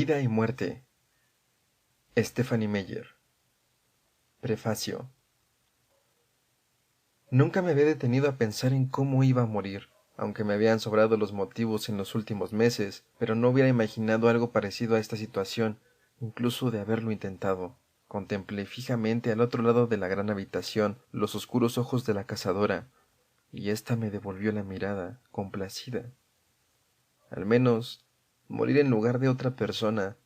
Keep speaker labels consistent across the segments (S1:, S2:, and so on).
S1: Vida y muerte. Stephanie Meyer. Prefacio. Nunca me había detenido a pensar en cómo iba a morir, aunque me habían sobrado los motivos en los últimos meses, pero no hubiera imaginado algo parecido a esta situación, incluso de haberlo intentado. Contemplé fijamente al otro lado de la gran habitación los oscuros ojos de la cazadora, y ésta me devolvió la mirada, complacida. Al menos, morir en lugar de otra persona,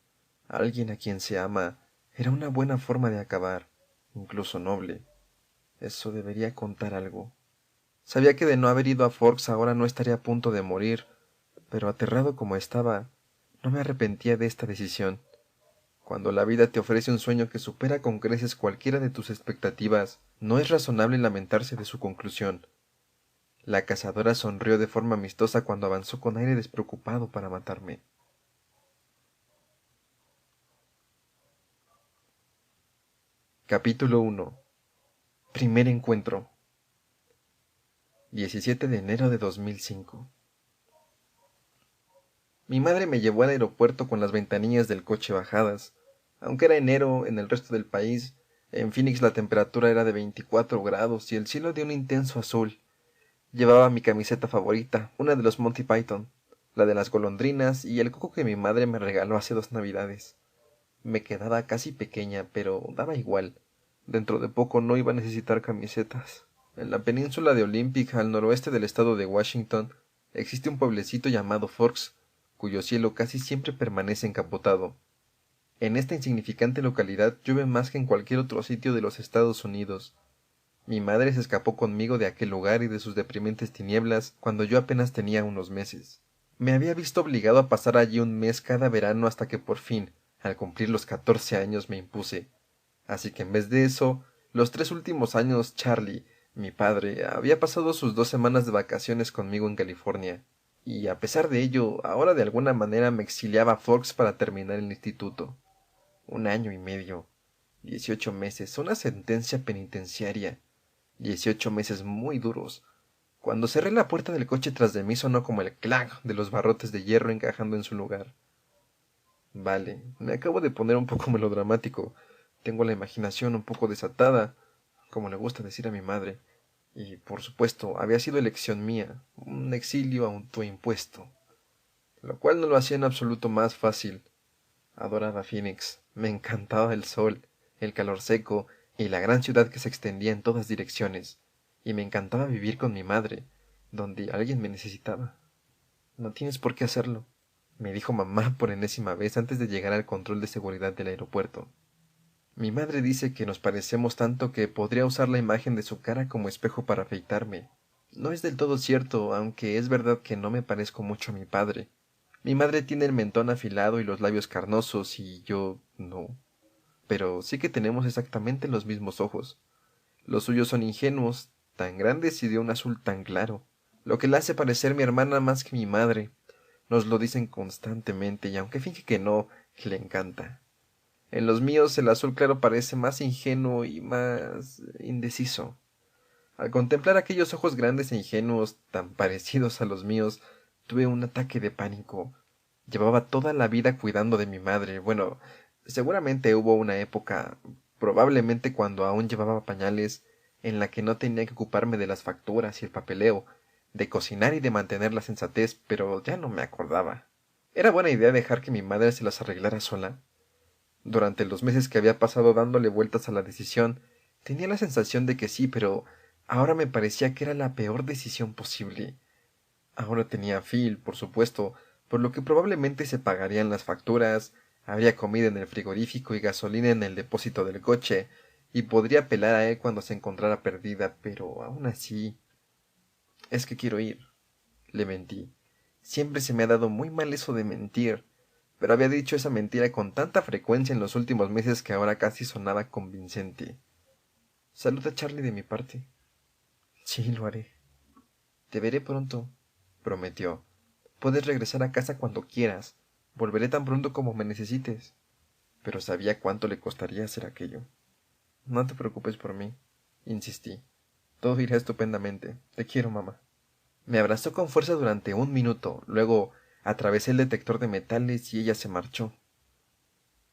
S1: alguien a quien se ama, era una buena forma de acabar, incluso noble. Eso debería contar algo. Sabía que de no haber ido a Forks ahora no estaría a punto de morir, pero aterrado como estaba, no me arrepentía de esta decisión. Cuando la vida te ofrece un sueño que supera con creces cualquiera de tus expectativas, no es razonable lamentarse de su conclusión. La cazadora sonrió de forma amistosa cuando avanzó con aire despreocupado para matarme. Capítulo 1. Primer encuentro. 17 de enero de 2005. Mi madre me llevó al aeropuerto con las ventanillas del coche bajadas. Aunque era enero en el resto del país, en Phoenix la temperatura era de 24 grados y el cielo de un intenso azul. Llevaba mi camiseta favorita, una de los Monty Python, la de las golondrinas y el coco que mi madre me regaló hace 2 navidades. Me quedaba casi pequeña, pero daba igual. Dentro de poco no iba a necesitar camisetas. En la península de Olympic, al noroeste del estado de Washington, existe un pueblecito llamado Forks, cuyo cielo casi siempre permanece encapotado. En esta insignificante localidad llueve más que en cualquier otro sitio de los Estados Unidos. Mi madre se escapó conmigo de aquel lugar y de sus deprimentes tinieblas cuando yo apenas tenía unos meses. Me había visto obligado a pasar allí un mes cada verano hasta que por fin, al cumplir los 14 años, me impuse. Así que en vez de eso, los 3 últimos años Charlie, mi padre, había pasado sus 2 semanas de vacaciones conmigo en California. Y a pesar de ello, ahora de alguna manera me exiliaba a Forks para terminar el instituto. 1 año y medio, 18 meses, una sentencia penitenciaria. 18 meses muy duros. Cuando cerré la puerta del coche tras de mí sonó como el clac de los barrotes de hierro encajando en su lugar. Vale, me acabo de poner un poco melodramático. Tengo la imaginación un poco desatada, como le gusta decir a mi madre. Y, por supuesto, había sido elección mía, un exilio autoimpuesto, lo cual no lo hacía en absoluto más fácil. Adoraba Phoenix, me encantaba el sol, el calor seco y la gran ciudad que se extendía en todas direcciones, y me encantaba vivir con mi madre, donde alguien me necesitaba. No tienes por qué hacerlo, me dijo mamá por enésima vez antes de llegar al control de seguridad del aeropuerto. Mi madre dice que nos parecemos tanto que podría usar la imagen de su cara como espejo para afeitarme. No es del todo cierto, aunque es verdad que no me parezco mucho a mi padre. Mi madre tiene el mentón afilado y los labios carnosos y yo no. Pero sí que tenemos exactamente los mismos ojos. Los suyos son ingenuos, tan grandes y de un azul tan claro, lo que la hace parecer mi hermana más que mi madre. Nos lo dicen constantemente y aunque finge que no, le encanta. En los míos el azul claro parece más ingenuo y más indeciso. Al contemplar aquellos ojos grandes e ingenuos, tan parecidos a los míos, tuve un ataque de pánico. Llevaba toda la vida cuidando de mi madre. Bueno, seguramente hubo una época, probablemente cuando aún llevaba pañales, en la que no tenía que ocuparme de las facturas y el papeleo, de cocinar y de mantener la sensatez, pero ya no me acordaba. ¿Era buena idea dejar que mi madre se las arreglara sola? Durante los meses que había pasado dándole vueltas a la decisión, tenía la sensación de que sí, pero ahora me parecía que era la peor decisión posible. Ahora tenía a Phil, por supuesto, por lo que probablemente se pagarían las facturas, habría comida en el frigorífico y gasolina en el depósito del coche, y podría apelar a él cuando se encontrara perdida, pero aún así... Es que quiero ir, le mentí. Siempre se me ha dado muy mal eso de mentir, pero había dicho esa mentira con tanta frecuencia en los últimos meses que ahora casi sonaba convincente. Saluda a Charlie de mi parte. Sí, lo haré. Te veré pronto, prometió. Puedes regresar a casa cuando quieras. Volveré tan pronto como me necesites. Pero sabía cuánto le costaría hacer aquello. No te preocupes por mí, insistí. Todo irá estupendamente. Te quiero, mamá. Me abrazó con fuerza durante 1 minuto. Luego atravesé el detector de metales y ella se marchó.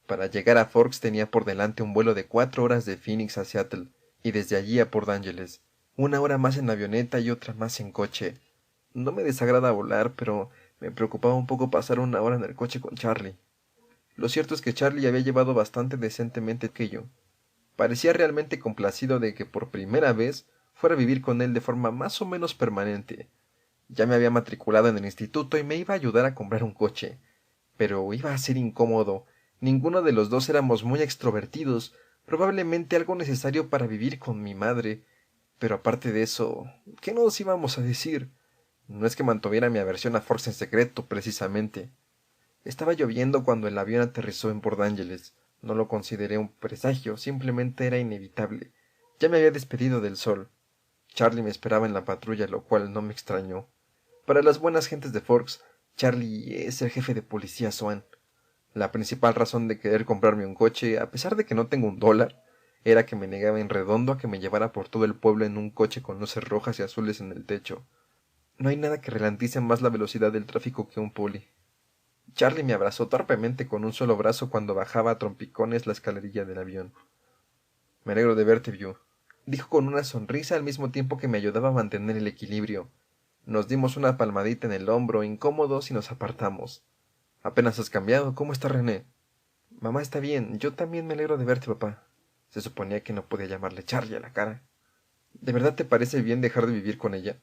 S1: Para llegar a Forks tenía por delante un vuelo de 4 horas de Phoenix a Seattle, y desde allí a Port Angeles, 1 hora más en avioneta y otra más en coche. No me desagrada volar, pero me preocupaba un poco pasar 1 hora en el coche con Charlie. Lo cierto es que Charlie había llevado bastante decentemente que yo. Parecía realmente complacido de que por primera vez fuera a vivir con él de forma más o menos permanente. Ya me había matriculado en el instituto y me iba a ayudar a comprar un coche. Pero iba a ser incómodo. Ninguno de los dos éramos muy extrovertidos, probablemente algo necesario para vivir con mi madre. Pero aparte de eso, ¿qué nos íbamos a decir? No es que mantuviera mi aversión a Forks en secreto, precisamente. Estaba lloviendo cuando el avión aterrizó en Port Angeles. No lo consideré un presagio, simplemente era inevitable. Ya me había despedido del sol. Charlie me esperaba en la patrulla, lo cual no me extrañó. Para las buenas gentes de Forks, Charlie es el jefe de policía Swan. La principal razón de querer comprarme un coche, a pesar de que no tengo $1, era que me negaba en redondo a que me llevara por todo el pueblo en un coche con luces rojas y azules en el techo. No hay nada que ralentice más la velocidad del tráfico que un poli. Charlie me abrazó torpemente con un solo brazo cuando bajaba a trompicones la escalerilla del avión. «Me alegro de verte, View», dijo con una sonrisa al mismo tiempo que me ayudaba a mantener el equilibrio. Nos dimos una palmadita en el hombro, incómodos, y nos apartamos. «Apenas has cambiado. ¿Cómo está René?» «Mamá está bien. Yo también me alegro de verte, papá». Se suponía que no podía llamarle Charlie a la cara. «¿De verdad te parece bien dejar de vivir con ella?»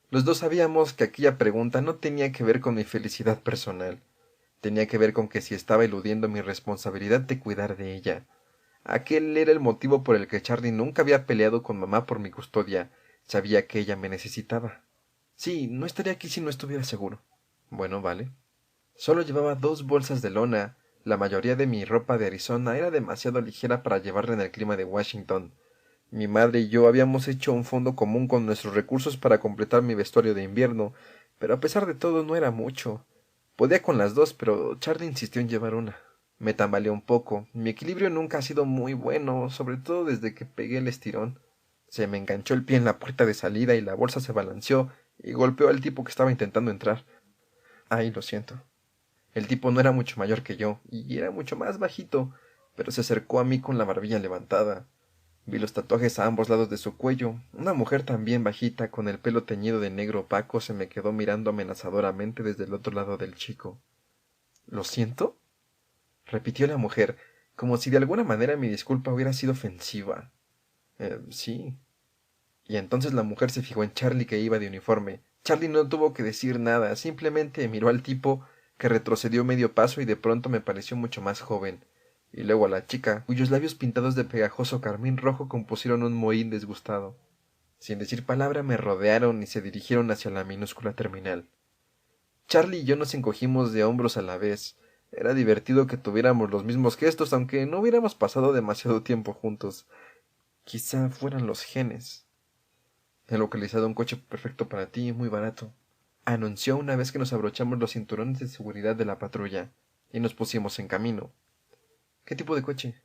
S1: Los dos sabíamos que aquella pregunta no tenía que ver con mi felicidad personal. Tenía que ver con que si estaba eludiendo mi responsabilidad de cuidar de ella. Aquel era el motivo por el que Charlie nunca había peleado con mamá por mi custodia. Sabía que ella me necesitaba. Sí, no estaría aquí si no estuviera seguro. Bueno, vale. Solo llevaba 2 bolsas de lona. La mayoría de mi ropa de Arizona era demasiado ligera para llevarla en el clima de Washington. Mi madre y yo habíamos hecho un fondo común con nuestros recursos para completar mi vestuario de invierno, pero a pesar de todo no era mucho. Podía con las dos, pero Charlie insistió en llevar una. Me tambaleé un poco. Mi equilibrio nunca ha sido muy bueno, sobre todo desde que pegué el estirón. Se me enganchó el pie en la puerta de salida y la bolsa se balanceó y golpeó al tipo que estaba intentando entrar. Ay, lo siento. El tipo no era mucho mayor que yo, y era mucho más bajito, pero se acercó a mí con la barbilla levantada. Vi los tatuajes a ambos lados de su cuello. Una mujer también bajita, con el pelo teñido de negro opaco, se me quedó mirando amenazadoramente desde el otro lado del chico. ¿Lo siento?, repitió la mujer, como si de alguna manera mi disculpa hubiera sido ofensiva. Sí. Y entonces la mujer se fijó en Charlie, que iba de uniforme. Charlie no tuvo que decir nada, simplemente miró al tipo, que retrocedió medio paso y de pronto me pareció mucho más joven, y luego a la chica, cuyos labios pintados de pegajoso carmín rojo compusieron un mohín desgustado. Sin decir palabra me rodearon y se dirigieron hacia la minúscula terminal. Charlie y yo nos encogimos de hombros a la vez. Era divertido que tuviéramos los mismos gestos, aunque no hubiéramos pasado demasiado tiempo juntos. Quizá fueran los genes. He localizado un coche perfecto para ti, muy barato, anunció una vez que nos abrochamos los cinturones de seguridad de la patrulla y nos pusimos en camino. ¿Qué tipo de coche?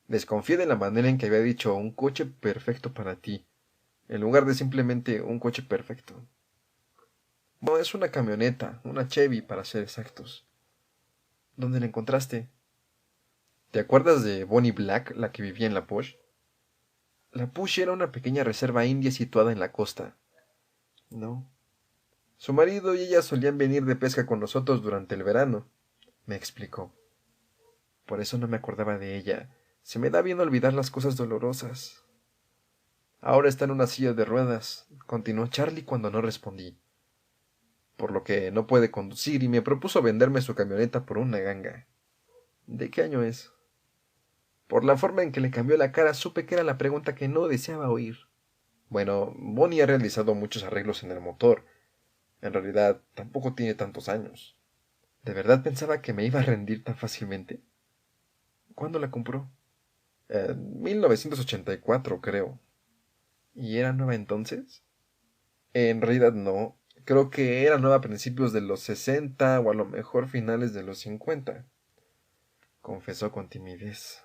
S1: Desconfié de la manera en que había dicho un coche perfecto para ti, en lugar de simplemente un coche perfecto. No, es una camioneta, una Chevy para ser exactos. ¿Dónde la encontraste? ¿Te acuerdas de Bonnie Black, la que vivía en La Push? La Push era una pequeña reserva india situada en la costa. No. Su marido y ella solían venir de pesca con nosotros durante el verano, me explicó. Por eso no me acordaba de ella. Se me da bien olvidar las cosas dolorosas. Ahora está en una silla de ruedas, continuó Charlie cuando no respondí, por lo que no puede conducir y me propuso venderme su camioneta por una ganga. ¿De qué año es? Por la forma en que le cambió la cara supe que era la pregunta que no deseaba oír. Bueno, Bonnie ha realizado muchos arreglos en el motor. En realidad, tampoco tiene tantos años. ¿De verdad pensaba que me iba a rendir tan fácilmente? ¿Cuándo la compró? 1984, creo. ¿Y era nueva entonces? En realidad no. Creo que era nueva a principios de los 60 o a lo mejor finales de los 50. Confesó con timidez.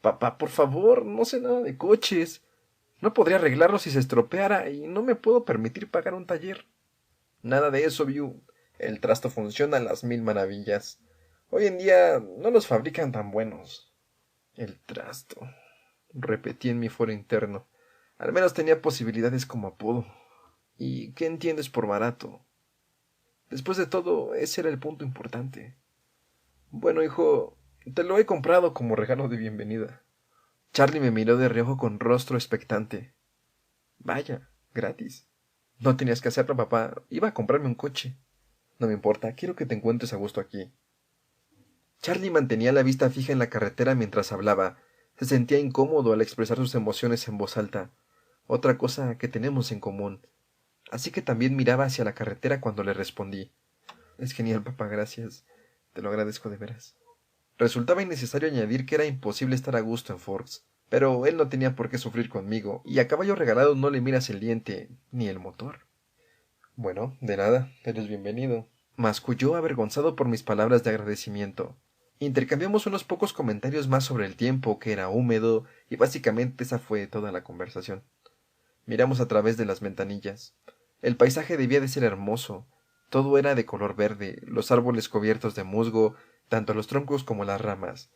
S1: Papá, por favor, no sé nada de coches. No podría arreglarlo si se estropeara y no me puedo permitir pagar un taller. Nada de eso, View. El trasto funciona a las 1000 maravillas. Hoy en día no los fabrican tan buenos. El trasto, repetí en mi foro interno. Al menos tenía posibilidades como apodo. ¿Y qué entiendes por barato? Después de todo, ese era el punto importante. Bueno, hijo, te lo he comprado como regalo de bienvenida. Charlie me miró de reojo con rostro expectante. Vaya, gratis. No tenías que hacerlo, papá. Iba a comprarme un coche. No me importa, quiero que te encuentres a gusto aquí. Charlie mantenía la vista fija en la carretera mientras hablaba. Se sentía incómodo al expresar sus emociones en voz alta. Otra cosa que tenemos en común. Así que también miraba hacia la carretera cuando le respondí. Es genial, papá, gracias. Te lo agradezco de veras. Resultaba innecesario añadir que era imposible estar a gusto en Forks, pero él no tenía por qué sufrir conmigo, y a caballo regalado no le miras el diente ni el motor. Bueno, de nada, eres bienvenido. Masculló avergonzado por mis palabras de agradecimiento. Intercambiamos unos pocos comentarios más sobre el tiempo, que era húmedo, y básicamente esa fue toda la conversación. Miramos a través de las ventanillas. El paisaje debía de ser hermoso. Todo era de color verde, los árboles cubiertos de musgo, tanto los troncos como las ramas.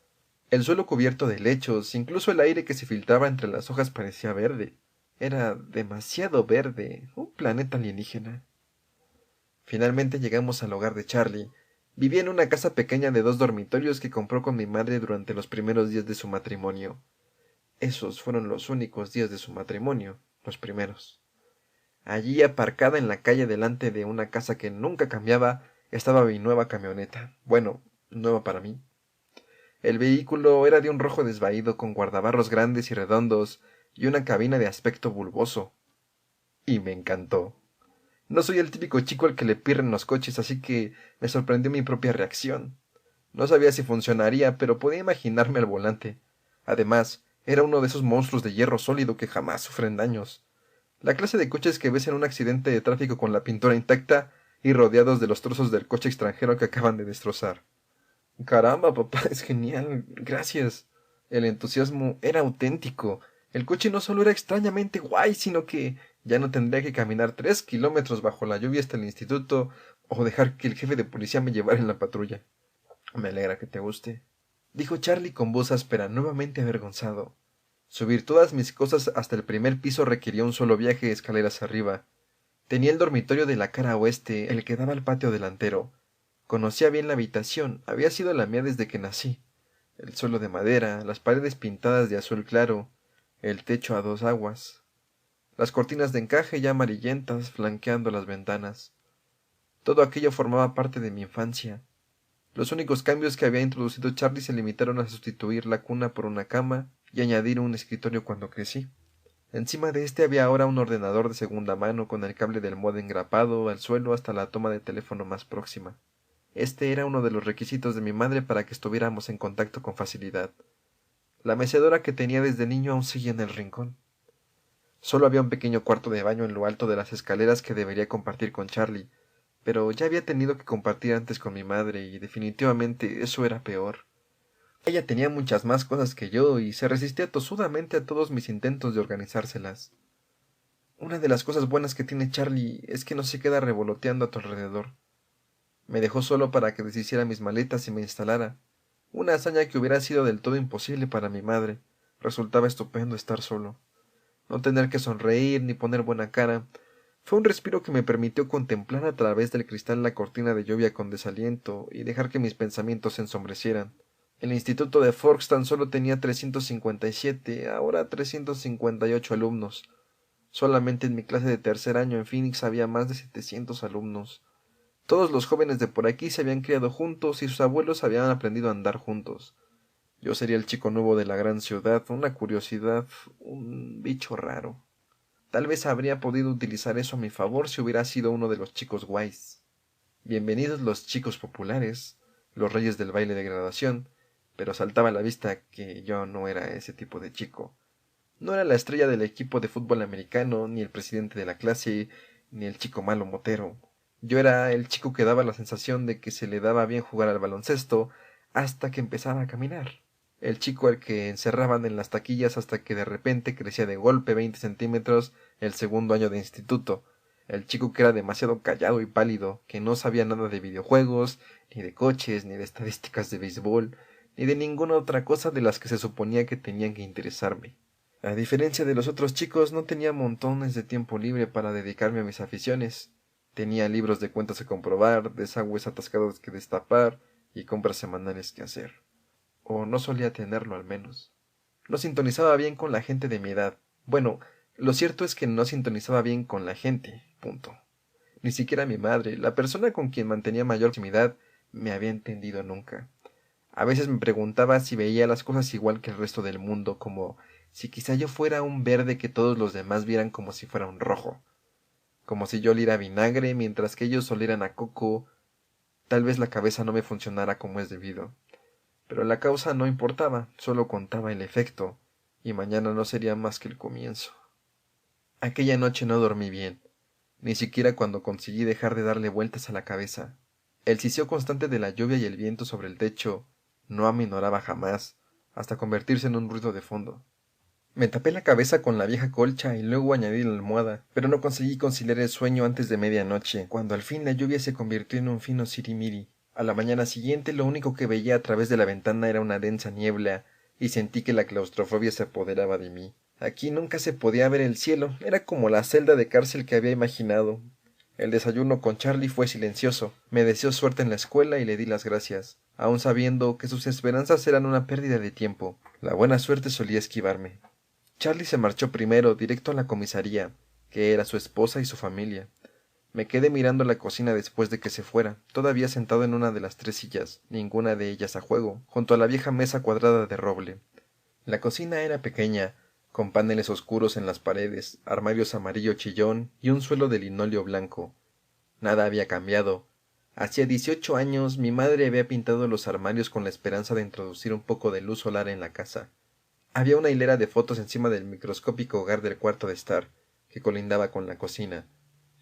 S1: El suelo cubierto de helechos, incluso el aire que se filtraba entre las hojas parecía verde. Era demasiado verde, un planeta alienígena. Finalmente llegamos al hogar de Charlie. Vivía en una casa pequeña de 2 dormitorios que compró con mi madre durante los primeros días de su matrimonio. Esos fueron los únicos días de su matrimonio, los primeros. Allí, aparcada en la calle delante de una casa que nunca cambiaba, estaba mi nueva camioneta. Bueno, nueva para mí. El vehículo era de un rojo desvaído con guardabarros grandes y redondos y una cabina de aspecto bulboso. Y me encantó. No soy el típico chico al que le pirren los coches, así que me sorprendió mi propia reacción. No sabía si funcionaría, pero podía imaginarme al volante. Además, era uno de esos monstruos de hierro sólido que jamás sufren daños. La clase de coches que ves en un accidente de tráfico con la pintura intacta y rodeados de los trozos del coche extranjero que acaban de destrozar. Caramba, papá, es genial. Gracias. El entusiasmo era auténtico. El coche no solo era extrañamente guay, sino que ya no tendría que caminar 3 kilómetros bajo la lluvia hasta el instituto o dejar que el jefe de policía me llevara en la patrulla. Me alegra que te guste, dijo Charlie con voz áspera, nuevamente avergonzado. Subir todas mis cosas hasta el primer piso requería un solo viaje de escaleras arriba. Tenía el dormitorio de la cara oeste, el que daba al patio delantero. Conocía bien la habitación, había sido la mía desde que nací. El suelo de madera, las paredes pintadas de azul claro, el techo a 2 aguas, las cortinas de encaje ya amarillentas flanqueando las ventanas. Todo aquello formaba parte de mi infancia. Los únicos cambios que había introducido Charlie se limitaron a sustituir la cuna por una cama y añadir un escritorio cuando crecí. Encima de este había ahora un ordenador de segunda mano con el cable del módem engrapado al suelo hasta la toma de teléfono más próxima. Este era uno de los requisitos de mi madre para que estuviéramos en contacto con facilidad. La mecedora que tenía desde niño aún seguía en el rincón. Solo había un pequeño cuarto de baño en lo alto de las escaleras que debería compartir con Charlie, pero ya había tenido que compartir antes con mi madre y definitivamente eso era peor. Ella tenía muchas más cosas que yo y se resistía tosudamente a todos mis intentos de organizárselas. Una de las cosas buenas que tiene Charlie es que no se queda revoloteando a tu alrededor. Me dejó solo para que deshiciera mis maletas y me instalara. Una hazaña que hubiera sido del todo imposible para mi madre. Resultaba estupendo estar solo. No tener que sonreír ni poner buena cara. Fue un respiro que me permitió contemplar a través del cristal la cortina de lluvia con desaliento y dejar que mis pensamientos se ensombrecieran. El instituto de Forks tan solo tenía 357, ahora 358 alumnos. Solamente en mi clase de tercer año en Phoenix había más de 700 alumnos. Todos los jóvenes de por aquí se habían criado juntos y sus abuelos habían aprendido a andar juntos. Yo sería el chico nuevo de la gran ciudad, una curiosidad, un bicho raro. Tal vez habría podido utilizar eso a mi favor si hubiera sido uno de los chicos guays. Bienvenidos los chicos populares, los reyes del baile de graduación, pero saltaba a la vista que yo no era ese tipo de chico. No era la estrella del equipo de fútbol americano, ni el presidente de la clase, ni el chico malo motero. Yo era el chico que daba la sensación de que se le daba bien jugar al baloncesto hasta que empezaba a caminar. El chico al que encerraban en las taquillas hasta que de repente crecía de golpe 20 centímetros el segundo año de instituto. El chico que era demasiado callado y pálido, que no sabía nada de videojuegos, ni de coches, ni de estadísticas de béisbol, ni de ninguna otra cosa de las que se suponía que tenían que interesarme. A diferencia de los otros chicos, no tenía montones de tiempo libre para dedicarme a mis aficiones. Tenía libros de cuentas que comprobar, desagües atascados que destapar y compras semanales que hacer. O no solía tenerlo al menos. No sintonizaba bien con la gente de mi edad. Bueno, lo cierto es que no sintonizaba bien con la gente, punto. Ni siquiera mi madre, la persona con quien mantenía mayor proximidad, me había entendido nunca. A veces me preguntaba si veía las cosas igual que el resto del mundo, como si quizá yo fuera un verde que todos los demás vieran como si fuera un rojo. Como si yo oliera a vinagre mientras que ellos olieran a coco. Tal vez la cabeza no me funcionara como es debido. Pero la causa no importaba, solo contaba el efecto, y mañana no sería más que el comienzo. Aquella noche no dormí bien, ni siquiera cuando conseguí dejar de darle vueltas a la cabeza. El siseo constante de la lluvia y el viento sobre el techo no aminoraba jamás, hasta convertirse en un ruido de fondo. Me tapé la cabeza con la vieja colcha y luego añadí la almohada, pero no conseguí conciliar el sueño antes de medianoche, cuando al fin la lluvia se convirtió en un fino sirimiri. A la mañana siguiente lo único que veía a través de la ventana era una densa niebla, y sentí que la claustrofobia se apoderaba de mí. Aquí nunca se podía ver el cielo, era como la celda de cárcel que había imaginado. El desayuno con Charlie fue silencioso. Me deseó suerte en la escuela y le di las gracias, aun sabiendo que sus esperanzas eran una pérdida de tiempo. La buena suerte solía esquivarme. Charlie se marchó primero, directo a la comisaría, que era su esposa y su familia. Me quedé mirando la cocina después de que se fuera, todavía sentado en una de las 3 sillas, ninguna de ellas a juego, junto a la vieja mesa cuadrada de roble. La cocina era pequeña, con paneles oscuros en las paredes, armarios amarillo chillón y un suelo de linóleo blanco. Nada había cambiado. Hacía 18 años mi madre había pintado los armarios con la esperanza de introducir un poco de luz solar en la casa. Había una hilera de fotos encima del microscópico hogar del cuarto de estar, que colindaba con la cocina.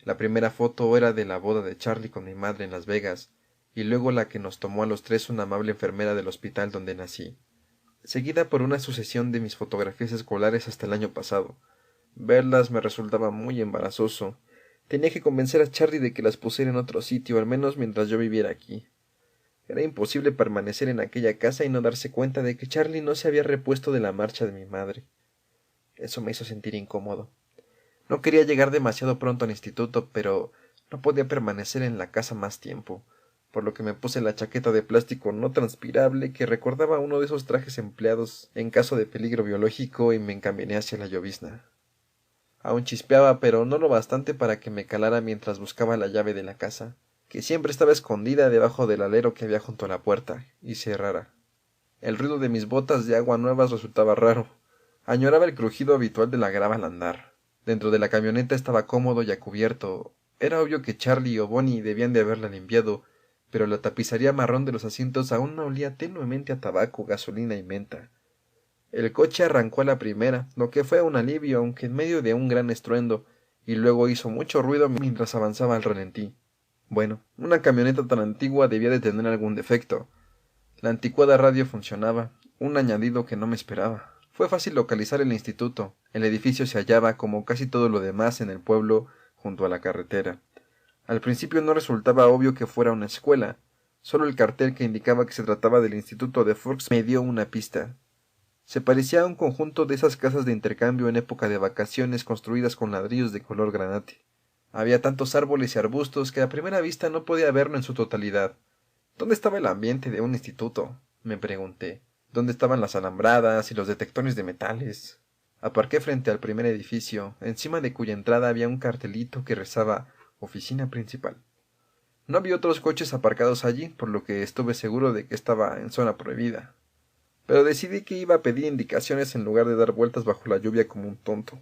S1: La primera foto era de la boda de Charlie con mi madre en Las Vegas, y luego la que nos tomó a los tres una amable enfermera del hospital donde nací, seguida por una sucesión de mis fotografías escolares hasta el año pasado. Verlas me resultaba muy embarazoso. Tenía que convencer a Charlie de que las pusiera en otro sitio, al menos mientras yo viviera aquí. Era imposible permanecer en aquella casa y no darse cuenta de que Charlie no se había repuesto de la marcha de mi madre. Eso me hizo sentir incómodo. No quería llegar demasiado pronto al instituto, pero no podía permanecer en la casa más tiempo, por lo que me puse la chaqueta de plástico no transpirable que recordaba uno de esos trajes empleados en caso de peligro biológico y me encaminé hacia la llovizna. Aún chispeaba, pero no lo bastante para que me calara mientras buscaba la llave de la casa, que siempre estaba escondida debajo del alero que había junto a la puerta, y cerrara. El ruido de mis botas de agua nuevas resultaba raro. Añoraba el crujido habitual de la grava al andar. Dentro de la camioneta estaba cómodo y a cubierto. Era obvio que Charlie o Bonnie debían de haberla limpiado, pero la tapicería marrón de los asientos aún olía tenuemente a tabaco, gasolina y menta. El coche arrancó a la primera, lo que fue un alivio, aunque en medio de un gran estruendo, y luego hizo mucho ruido mientras avanzaba al ralentí. Bueno, una camioneta tan antigua debía de tener algún defecto. La anticuada radio funcionaba, un añadido que no me esperaba. Fue fácil localizar el instituto. El edificio se hallaba, como casi todo lo demás en el pueblo, junto a la carretera. Al principio no resultaba obvio que fuera una escuela. Solo el cartel que indicaba que se trataba del instituto de Forks me dio una pista. Se parecía a un conjunto de esas casas de intercambio en época de vacaciones construidas con ladrillos de color granate. Había tantos árboles y arbustos que a primera vista no podía verlo en su totalidad. ¿Dónde estaba el ambiente de un instituto?, me pregunté. ¿Dónde estaban las alambradas y los detectores de metales? Aparqué frente al primer edificio, encima de cuya entrada había un cartelito que rezaba «Oficina principal». No había otros coches aparcados allí, por lo que estuve seguro de que estaba en zona prohibida. Pero decidí que iba a pedir indicaciones en lugar de dar vueltas bajo la lluvia como un tonto.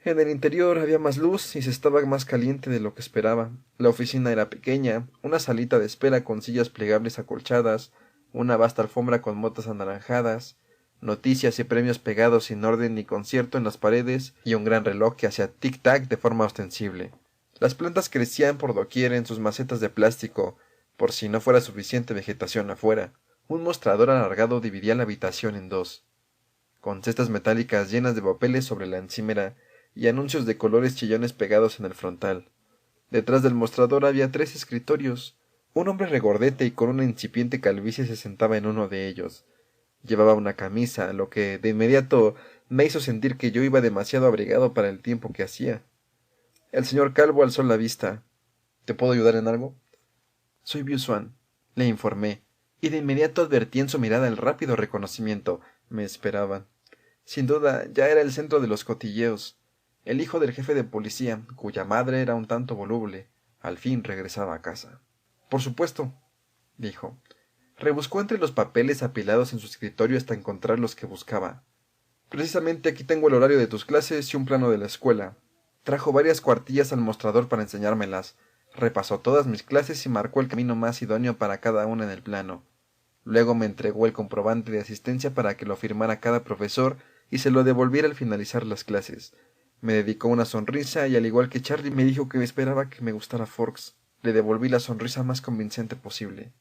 S1: En el interior había más luz y se estaba más caliente de lo que esperaba. La oficina era pequeña, una salita de espera con sillas plegables acolchadas, una vasta alfombra con motas anaranjadas, noticias y premios pegados sin orden ni concierto en las paredes y un gran reloj que hacía tic-tac de forma ostensible. Las plantas crecían por doquier en sus macetas de plástico, por si no fuera suficiente vegetación afuera. Un mostrador alargado dividía la habitación en dos, con cestas metálicas llenas de papeles sobre la encimera y anuncios de colores chillones pegados en el frontal. Detrás del mostrador había 3 escritorios. Un hombre regordete y con una incipiente calvicie se sentaba en uno de ellos. Llevaba una camisa, lo que de inmediato me hizo sentir que yo iba demasiado abrigado para el tiempo que hacía. El señor Calvo alzó la vista. ¿Te puedo ayudar en algo? Soy Swan, le informé, y de inmediato advertí en su mirada el rápido reconocimiento. Me esperaban. Sin duda, ya era el centro de los cotilleos. El hijo del jefe de policía, cuya madre era un tanto voluble, al fin regresaba a casa. Por supuesto, dijo. Rebuscó entre los papeles apilados en su escritorio hasta encontrar los que buscaba. Precisamente aquí tengo el horario de tus clases y un plano de la escuela. Trajo varias cuartillas al mostrador para enseñármelas. Repasó todas mis clases y marcó el camino más idóneo para cada una en el plano. Luego me entregó el comprobante de asistencia para que lo firmara cada profesor y se lo devolviera al finalizar las clases. Me dedicó una sonrisa y, al igual que Charlie, me dijo que esperaba que me gustara Forks. Le devolví la sonrisa más convincente posible.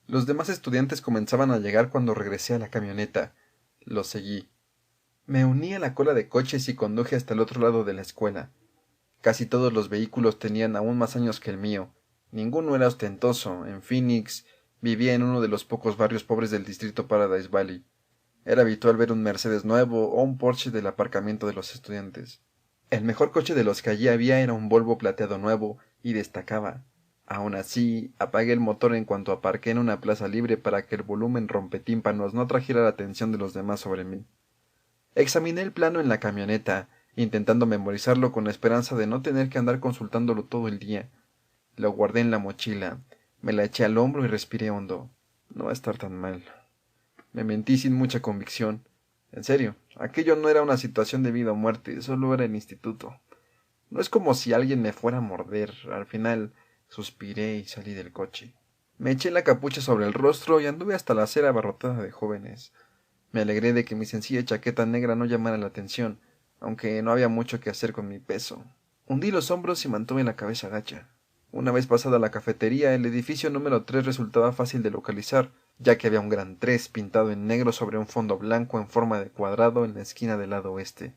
S1: Los demás estudiantes comenzaban a llegar cuando regresé a la camioneta. Los seguí. Me uní a la cola de coches y conduje hasta el otro lado de la escuela. Casi todos los vehículos tenían aún más años que el mío. Ninguno era ostentoso. En Phoenix vivía en uno de los pocos barrios pobres del distrito Paradise Valley. Era habitual ver un Mercedes nuevo o un Porsche del aparcamiento de los estudiantes. El mejor coche de los que allí había era un Volvo plateado nuevo, y destacaba. Aun así, apagué el motor en cuanto aparqué en una plaza libre para que el volumen rompetímpanos no atrajera la atención de los demás sobre mí. Examiné el plano en la camioneta, intentando memorizarlo con la esperanza de no tener que andar consultándolo todo el día. Lo guardé en la mochila, me la eché al hombro y respiré hondo. No va a estar tan mal. Me mentí sin mucha convicción. En serio, aquello no era una situación de vida o muerte, solo era el instituto. No es como si alguien me fuera a morder. Al final suspiré y salí del coche. Me eché la capucha sobre el rostro y anduve hasta la acera abarrotada de jóvenes. Me alegré de que mi sencilla chaqueta negra no llamara la atención, aunque no había mucho que hacer con mi peso. Hundí los hombros y mantuve la cabeza gacha. Una vez pasada la cafetería, el edificio número 3 resultaba fácil de localizar, ya que había un gran 3 pintado en negro sobre un fondo blanco en forma de cuadrado en la esquina del lado oeste.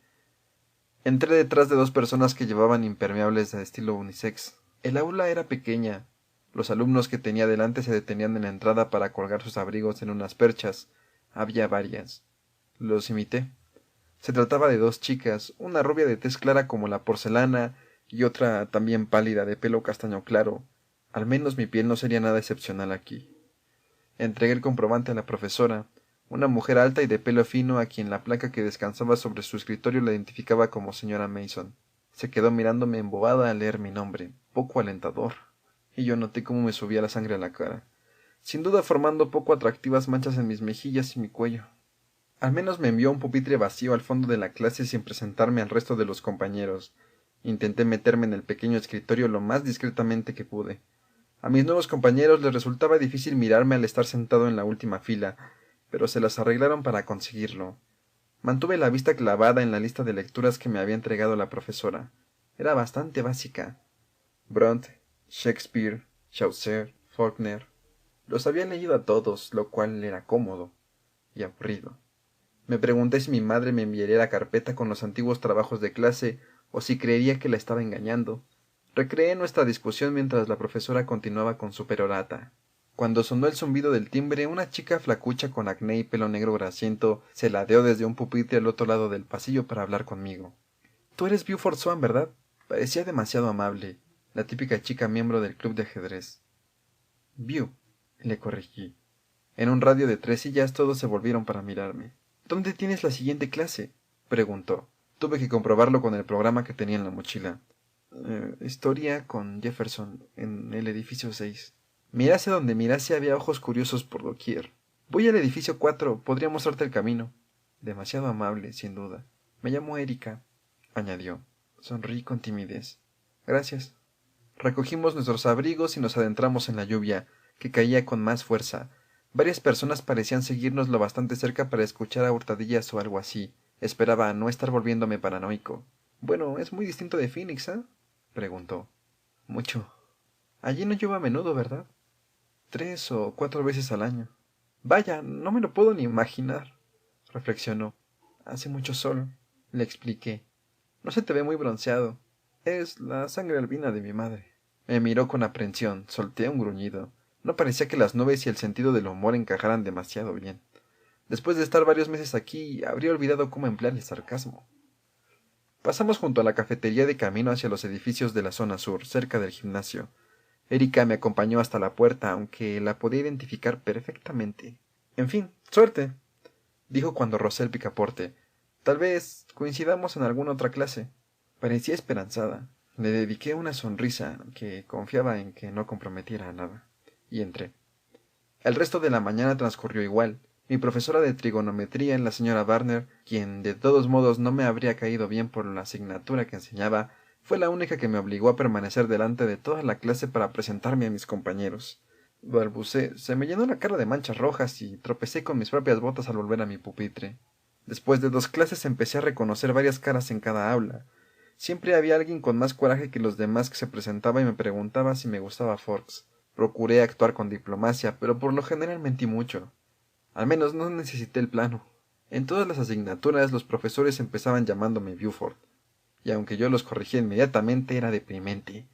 S1: Entré detrás de 2 personas que llevaban impermeables de estilo unisex. El aula era pequeña. Los alumnos que tenía delante se detenían en la entrada para colgar sus abrigos en unas perchas. Había varias. Los imité. Se trataba de 2 chicas, una rubia de tez clara como la porcelana y otra también pálida de pelo castaño claro. Al menos mi piel no sería nada excepcional aquí. Entregué el comprobante a la profesora, una mujer alta y de pelo fino a quien la placa que descansaba sobre su escritorio la identificaba como señora Mason. Se quedó mirándome embobada al leer mi nombre, poco alentador, y yo noté cómo me subía la sangre a la cara, sin duda formando poco atractivas manchas en mis mejillas y mi cuello. Al menos me envió un pupitre vacío al fondo de la clase sin presentarme al resto de los compañeros. Intenté meterme en el pequeño escritorio lo más discretamente que pude. A mis nuevos compañeros les resultaba difícil mirarme al estar sentado en la última fila, pero se las arreglaron para conseguirlo. Mantuve la vista clavada en la lista de lecturas que me había entregado la profesora. Era bastante básica. Bront, Shakespeare, Chaucer, Faulkner. Los había leído a todos, lo cual era cómodo y aburrido. Me pregunté si mi madre me enviaría la carpeta con los antiguos trabajos de clase o si creería que la estaba engañando. Recreé nuestra discusión mientras la profesora continuaba con su perorata. Cuando sonó el zumbido del timbre, una chica flacucha con acné y pelo negro grasiento se ladeó desde un pupitre al otro lado del pasillo para hablar conmigo. Tú eres Buford Swan, ¿verdad? Parecía demasiado amable, la típica chica miembro del club de ajedrez. Bew, le corregí. En un radio de 3 sillas todos se volvieron para mirarme. ¿Dónde tienes la siguiente clase? Preguntó. Tuve que comprobarlo con el programa que tenía en la mochila. Historia con Jefferson, en el edificio 6. Mirase donde mirase había ojos curiosos por doquier. Voy al edificio 4, podría mostrarte el camino. Demasiado amable, sin duda. Me llamo Erika, añadió. Sonreí con timidez. Gracias. Recogimos nuestros abrigos y nos adentramos en la lluvia, que caía con más fuerza. Varias personas parecían seguirnos lo bastante cerca para escuchar a hurtadillas o algo así. Esperaba a no estar volviéndome paranoico. Bueno, es muy distinto de Phoenix, ¿eh? Preguntó. Mucho. Allí no llueve a menudo, ¿verdad? 3 o 4 veces al año. Vaya, no me lo puedo ni imaginar, reflexionó. Hace mucho sol, le expliqué. No se te ve muy bronceado. Es la sangre albina de mi madre. Me miró con aprensión, solté un gruñido. No parecía que las nubes y el sentido del humor encajaran demasiado bien. Después de estar varios meses aquí, habría olvidado cómo emplear el sarcasmo. Pasamos junto a la cafetería de camino hacia los edificios de la zona sur, cerca del gimnasio. Erika me acompañó hasta la puerta, aunque la podía identificar perfectamente. En fin, suerte, dijo cuando rocé el picaporte. Tal vez coincidamos en alguna otra clase. Parecía esperanzada. Le dediqué una sonrisa que confiaba en que no comprometiera a nada. Y entré. El resto de la mañana transcurrió igual. Mi profesora de trigonometría, la señora Barner, quien de todos modos no me habría caído bien por la asignatura que enseñaba, fue la única que me obligó a permanecer delante de toda la clase para presentarme a mis compañeros. Balbucé, se me llenó la cara de manchas rojas y tropecé con mis propias botas al volver a mi pupitre. Después de 2 clases empecé a reconocer varias caras en cada aula. Siempre había alguien con más coraje que los demás que se presentaba y me preguntaba si me gustaba Forks. Procuré actuar con diplomacia, pero por lo general mentí mucho. Al menos no necesité el plano. En todas las asignaturas los profesores empezaban llamándome Buford, y aunque yo los corregía inmediatamente era deprimente.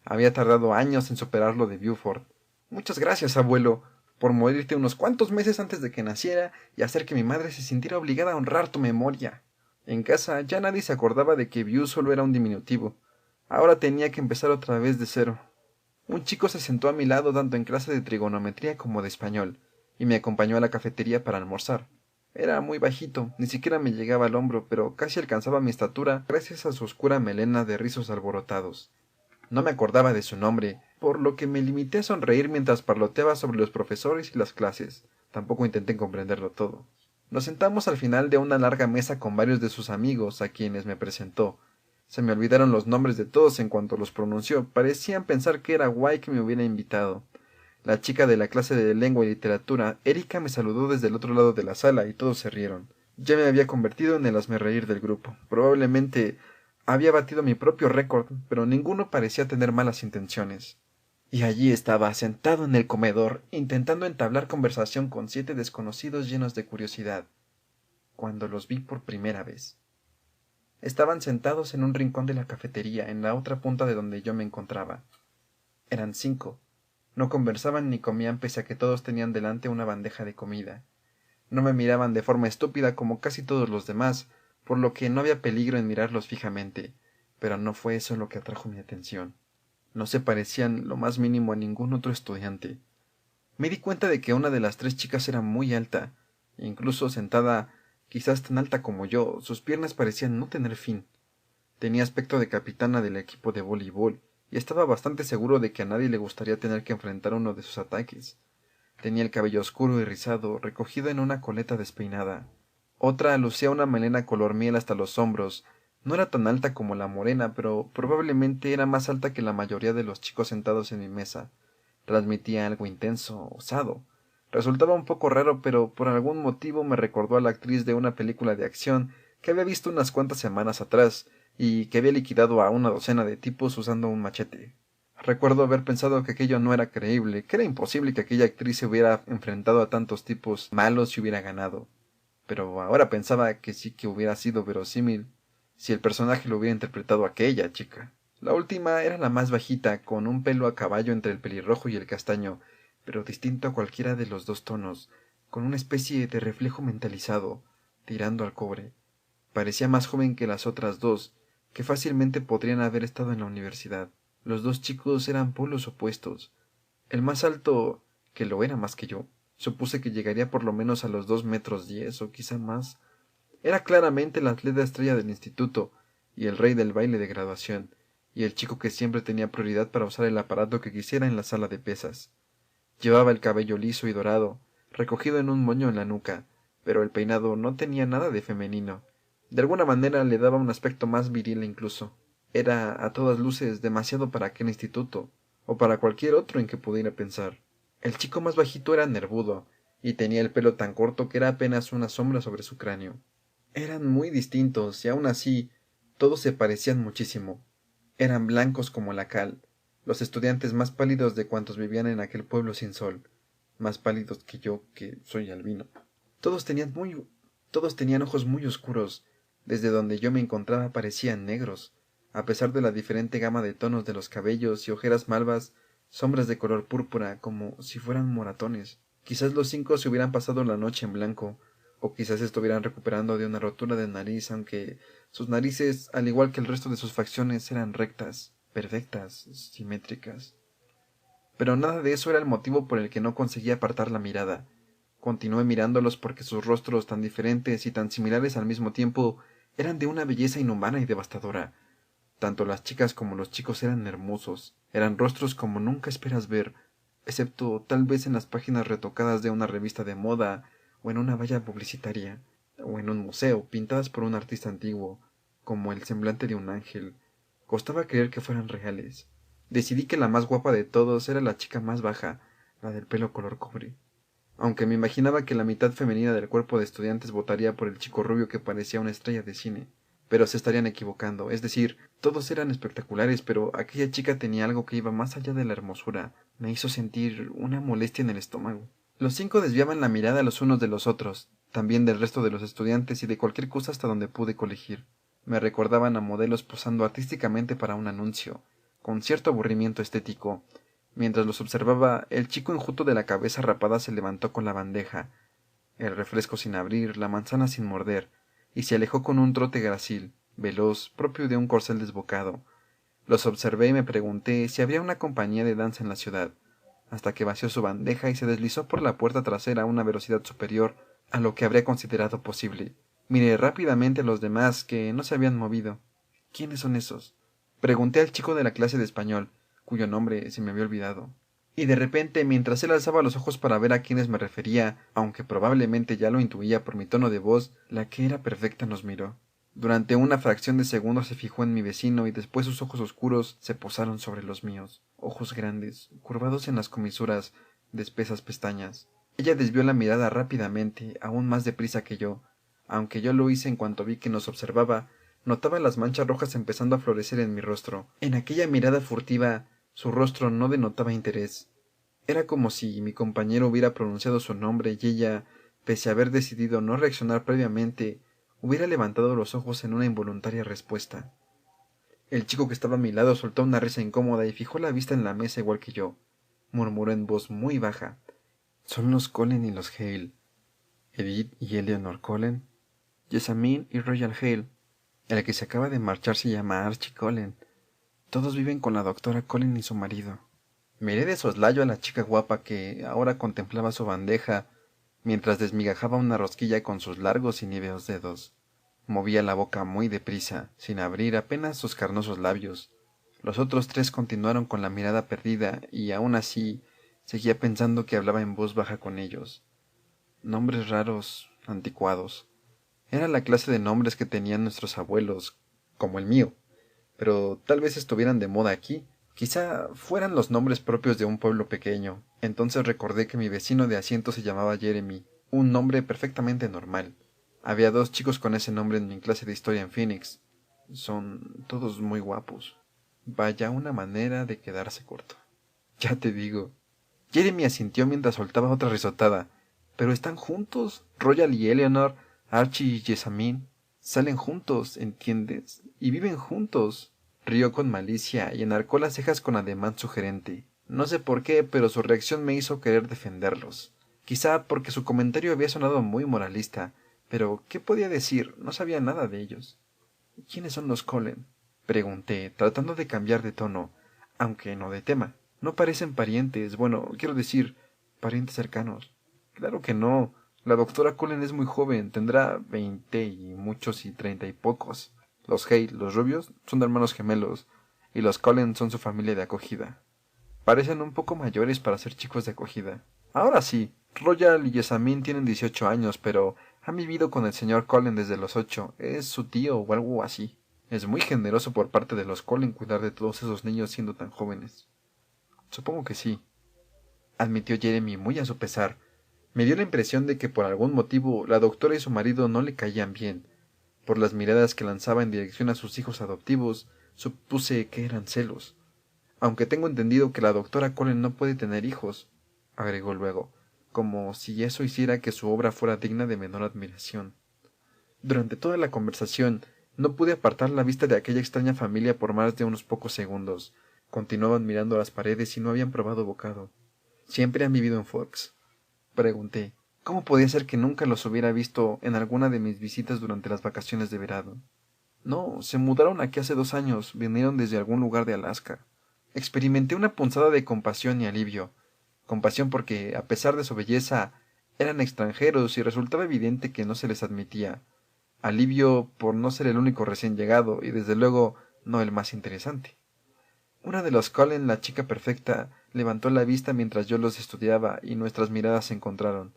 S1: Había tardado años en superar lo de Buford. Muchas gracias, abuelo, por morirte unos cuantos meses antes de que naciera y hacer que mi madre se sintiera obligada a honrar tu memoria. En casa ya nadie se acordaba de que Bew solo era un diminutivo. Ahora tenía que empezar otra vez de cero. Un chico se sentó a mi lado tanto en clase de trigonometría como de español, y me acompañó a la cafetería para almorzar. Era muy bajito, ni siquiera me llegaba al hombro, pero casi alcanzaba mi estatura gracias a su oscura melena de rizos alborotados. No me acordaba de su nombre, por lo que me limité a sonreír mientras parloteaba sobre los profesores y las clases. Tampoco intenté comprenderlo todo. Nos sentamos al final de una larga mesa con varios de sus amigos, a quienes me presentó. Se me olvidaron los nombres de todos en cuanto los pronunció. Parecían pensar que era guay que me hubiera invitado. La chica de la clase de lengua y literatura, Erika, me saludó desde el otro lado de la sala y todos se rieron. Ya me había convertido en el hazmerreír del grupo. Probablemente había batido mi propio récord, pero ninguno parecía tener malas intenciones. Y allí estaba, sentado en el comedor, intentando entablar conversación con 7 desconocidos llenos de curiosidad, cuando los vi por primera vez. Estaban sentados en un rincón de la cafetería, en la otra punta de donde yo me encontraba. Eran 5. No conversaban ni comían pese a que todos tenían delante una bandeja de comida. No me miraban de forma estúpida como casi todos los demás, por lo que no había peligro en mirarlos fijamente, pero no fue eso lo que atrajo mi atención. No se parecían lo más mínimo a ningún otro estudiante. Me di cuenta de que una de las 3 chicas era muy alta, e incluso sentada, quizás tan alta como yo, sus piernas parecían no tener fin. Tenía aspecto de capitana del equipo de voleibol, y estaba bastante seguro de que a nadie le gustaría tener que enfrentar uno de sus ataques. Tenía el cabello oscuro y rizado, recogido en una coleta despeinada. Otra lucía una melena color miel hasta los hombros. No era tan alta como la morena, pero probablemente era más alta que la mayoría de los chicos sentados en mi mesa. Transmitía algo intenso, osado. Resultaba un poco raro, pero por algún motivo me recordó a la actriz de una película de acción que había visto unas cuantas semanas atrás y que había liquidado a una docena de tipos usando un machete. Recuerdo haber pensado que aquello no era creíble, que era imposible que aquella actriz se hubiera enfrentado a tantos tipos malos y hubiera ganado. Pero ahora pensaba que sí que hubiera sido verosímil si el personaje lo hubiera interpretado aquella chica. La última era la más bajita, con un pelo a caballo entre el pelirrojo y el castaño, pero distinto a cualquiera de los 2 tonos, con una especie de reflejo mentalizado, tirando al cobre. Parecía más joven que las otras 2, que fácilmente podrían haber estado en la universidad. Los 2 chicos eran polos opuestos. El más alto, que lo era más que yo, supuse que llegaría por lo menos a los 2 metros 10 o quizá más. Era claramente la atleta estrella del instituto y el rey del baile de graduación, y el chico que siempre tenía prioridad para usar el aparato que quisiera en la sala de pesas. Llevaba el cabello liso y dorado, recogido en un moño en la nuca, pero el peinado no tenía nada de femenino. De alguna manera le daba un aspecto más viril incluso. Era, a todas luces, demasiado para aquel instituto, o para cualquier otro en que pudiera pensar. El chico más bajito era nervudo, y tenía el pelo tan corto que era apenas una sombra sobre su cráneo. Eran muy distintos, y aun así, todos se parecían muchísimo. Eran blancos como la cal, los estudiantes más pálidos de cuantos vivían en aquel pueblo sin sol, más pálidos que yo, que soy albino. Todos tenían ojos muy oscuros, desde donde yo me encontraba parecían negros. A pesar de la diferente gama de tonos de los cabellos y ojeras malvas, sombras de color púrpura, como si fueran moratones. Quizás los 5 se hubieran pasado la noche en blanco, o quizás estuvieran recuperando de una rotura de nariz, aunque sus narices, al igual que el resto de sus facciones, eran rectas, perfectas, simétricas. Pero nada de eso era el motivo por el que no conseguía apartar la mirada. Continué mirándolos porque sus rostros, tan diferentes y tan similares al mismo tiempo, eran de una belleza inhumana y devastadora. Tanto las chicas como los chicos eran hermosos, eran rostros como nunca esperas ver, excepto tal vez en las páginas retocadas de una revista de moda, o en una valla publicitaria, o en un museo, pintadas por un artista antiguo, como el semblante de un ángel. Costaba creer que fueran reales. Decidí que la más guapa de todos era la chica más baja, la del pelo color cobre. Aunque me imaginaba que la mitad femenina del cuerpo de estudiantes votaría por el chico rubio que parecía una estrella de cine. Pero se estarían equivocando, es decir, todos eran espectaculares, pero aquella chica tenía algo que iba más allá de la hermosura. Me hizo sentir una molestia en el estómago. Los 5 desviaban la mirada los unos de los otros, también del resto de los estudiantes y de cualquier cosa hasta donde pude colegir. Me recordaban a modelos posando artísticamente para un anuncio, con cierto aburrimiento estético. Mientras los observaba, el chico enjuto de la cabeza rapada se levantó con la bandeja, el refresco sin abrir, la manzana sin morder, y se alejó con un trote gracil, veloz, propio de un corcel desbocado. Los observé y me pregunté si habría una compañía de danza en la ciudad, hasta que vació su bandeja y se deslizó por la puerta trasera a una velocidad superior a lo que habría considerado posible. Miré rápidamente a los demás que no se habían movido. ¿Quiénes son esos? Pregunté al chico de la clase de español, cuyo nombre se me había olvidado. Y de repente, mientras él alzaba los ojos para ver a quiénes me refería, aunque probablemente ya lo intuía por mi tono de voz, la que era perfecta nos miró. Durante una fracción de segundo se fijó en mi vecino y después sus ojos oscuros se posaron sobre los míos, ojos grandes, curvados en las comisuras de espesas pestañas. Ella desvió la mirada rápidamente, aún más deprisa que yo. Aunque yo lo hice en cuanto vi que nos observaba, notaba las manchas rojas empezando a florecer en mi rostro. En aquella mirada furtiva, su rostro no denotaba interés. Era como si mi compañero hubiera pronunciado su nombre y ella, pese a haber decidido no reaccionar previamente, hubiera levantado los ojos en una involuntaria respuesta. El chico que estaba a mi lado soltó una risa incómoda y fijó la vista en la mesa igual que yo. Murmuró en voz muy baja. Son los Cullen y los Hale. Edith y Eleanor Cullen. Jessamine y Royal Hale. El que se acaba de marchar se llama Archie Cullen. Todos viven con la doctora Cullen y su marido. Miré de soslayo a la chica guapa que ahora contemplaba su bandeja mientras desmigajaba una rosquilla con sus largos y níveos dedos. Movía la boca muy deprisa, sin abrir apenas sus carnosos labios. Los otros 3 continuaron con la mirada perdida y aún así seguía pensando que hablaba en voz baja con ellos. Nombres raros, anticuados. Era la clase de nombres que tenían nuestros abuelos, como el mío, pero tal vez estuvieran de moda aquí. Quizá fueran los nombres propios de un pueblo pequeño. Entonces recordé que mi vecino de asiento se llamaba Jeremy, un nombre perfectamente normal. Había 2 chicos con ese nombre en mi clase de historia en Phoenix. Son todos muy guapos. Vaya una manera de quedarse corto. Ya te digo. Jeremy asintió mientras soltaba otra risotada. Pero están juntos. Royal y Eleanor, Archie y Jessamine. Salen juntos, ¿entiendes? Y viven juntos. Rió con malicia y enarcó las cejas con ademán sugerente. No sé por qué, pero su reacción me hizo querer defenderlos. Quizá porque su comentario había sonado muy moralista, pero ¿qué podía decir? No sabía nada de ellos. ¿Quiénes son los Cullen? Pregunté, tratando de cambiar de tono, aunque no de tema. No parecen parientes, bueno, quiero decir, parientes cercanos. Claro que no. La doctora Cullen es muy joven, tendrá 20 y muchos y 30 y pocos. Los Hale, los rubios, son hermanos gemelos, y los Cullen son su familia de acogida. Parecen un poco mayores para ser chicos de acogida. Ahora sí, Royal y Jessamine tienen 18 años, pero han vivido con el señor Cullen desde los 8. Es su tío o algo así. Es muy generoso por parte de los Cullen cuidar de todos esos niños siendo tan jóvenes. Supongo que sí, admitió Jeremy muy a su pesar. Me dio la impresión de que por algún motivo la doctora y su marido no le caían bien. Por las miradas que lanzaba en dirección a sus hijos adoptivos, supuse que eran celos. Aunque tengo entendido que la doctora Cullen no puede tener hijos, agregó luego, como si eso hiciera que su obra fuera digna de menor admiración. Durante toda la conversación No pude apartar la vista de aquella extraña familia por más de unos pocos segundos. Continuaban mirando las paredes y no habían probado bocado. ¿Siempre han vivido en Forks? Pregunté. ¿Cómo podía ser que nunca los hubiera visto en alguna de mis visitas durante las vacaciones de verano? No, se mudaron aquí hace 2 años, vinieron desde algún lugar de Alaska. Experimenté una punzada de compasión y alivio. Compasión porque, a pesar de su belleza, eran extranjeros y resultaba evidente que no se les admitía. Alivio por no ser el único recién llegado y, desde luego, no el más interesante. Una de los Cullen, la chica perfecta, levantó la vista mientras yo los estudiaba y nuestras miradas se encontraron,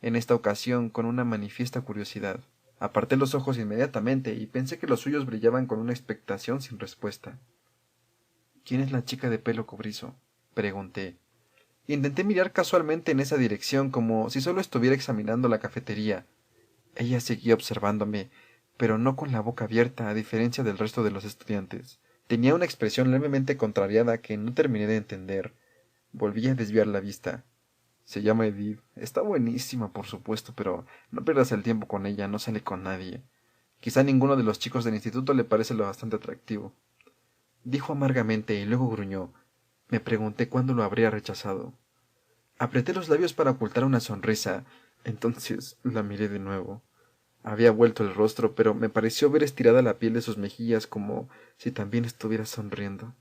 S1: en esta ocasión con una manifiesta curiosidad. Aparté los ojos inmediatamente y pensé que los suyos brillaban con una expectación sin respuesta. ¿Quién es la chica de pelo cobrizo? Pregunté. Intenté mirar casualmente en esa dirección como si solo estuviera examinando la cafetería. Ella seguía observándome, pero no con la boca abierta, a diferencia del resto de los estudiantes. Tenía una expresión levemente contrariada que no terminé de entender. Volví a desviar la vista. Se llama Edith. Está buenísima, por supuesto, pero no pierdas el tiempo con ella, no sale con nadie. Quizá ninguno de los chicos del instituto le parece lo bastante atractivo. Dijo amargamente y luego gruñó. Me pregunté cuándo lo habría rechazado. Apreté los labios para ocultar una sonrisa. Entonces la miré de nuevo. Había vuelto el rostro, pero me pareció ver estirada la piel de sus mejillas como si también estuviera sonriendo.